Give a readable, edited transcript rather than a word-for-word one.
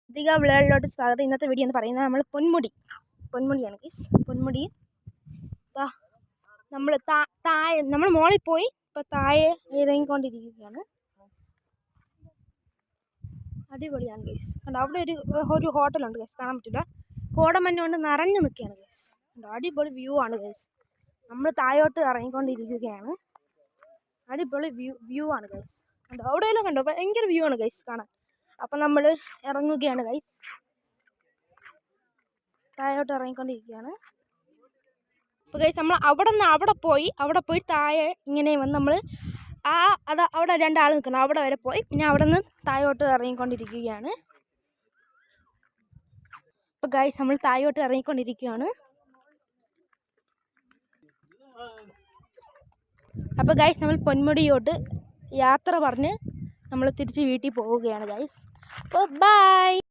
അധിക വിളകളിലോട്ട് സ്വാഗതം. ഇന്നത്തെ വീഡിയോ എന്ന് പറയുന്നത് നമ്മൾ പൊന്മുടിയാണ് ഗൈസ്. പൊന്മുടി നമ്മൾ മോളിൽ പോയി ഇപ്പോൾ താഴെ ഇറങ്ങിക്കൊണ്ടിരിക്കുകയാണ്. അടിപൊളിയാണ് ഗൈസ്. കണ്ടോ, അവിടെ ഒരു ഹോട്ടലുണ്ട് ഗൈസ്, കാണാൻ പറ്റില്ല. കോടമഞ്ഞ് കൊണ്ട് നിറഞ്ഞു നിൽക്കുകയാണ് ഗൈസ്. കണ്ടോ, അടിപൊളി വ്യൂ ആണ് ഗൈസ്. നമ്മൾ താഴോട്ട് ഇറങ്ങിക്കൊണ്ടിരിക്കുകയാണ്. അടിപൊളി വ്യൂ ആണ് ഗൈസ്. കണ്ടോ, അവിടെയെല്ലാം കണ്ടോ, ഭയങ്കര വ്യൂ ആണ് ഗൈസ് കാണാൻ. അപ്പം നമ്മൾ ഇറങ്ങുകയാണ് ഗൈസ്. താഴോട്ട് ഇറങ്ങിക്കൊണ്ടിരിക്കുകയാണ്. അപ്പോൾ ഗൈസ് നമ്മൾ അവിടെ പോയി താഴെ ഇങ്ങനെ വന്ന് നമ്മൾ അവിടെ രണ്ടാൾ നിൽക്കണം, അവിടെ വരെ പോയി പിന്നെ അവിടെ നിന്ന് താഴോട്ട് ഇറങ്ങിക്കൊണ്ടിരിക്കുകയാണ്. അപ്പോൾ ഗൈസ് നമ്മൾ താഴോട്ട് ഇറങ്ങിക്കൊണ്ടിരിക്കുകയാണ്. അപ്പോൾ ഗൈസ് നമ്മൾ പൊന്മുടിയോട്ട് യാത്ര പറഞ്ഞ് നമ്മൾ തിരിച്ച് വീട്ടിൽ പോവുകയാണ് ഗൈസ്. അപ്പോൾ ബൈ.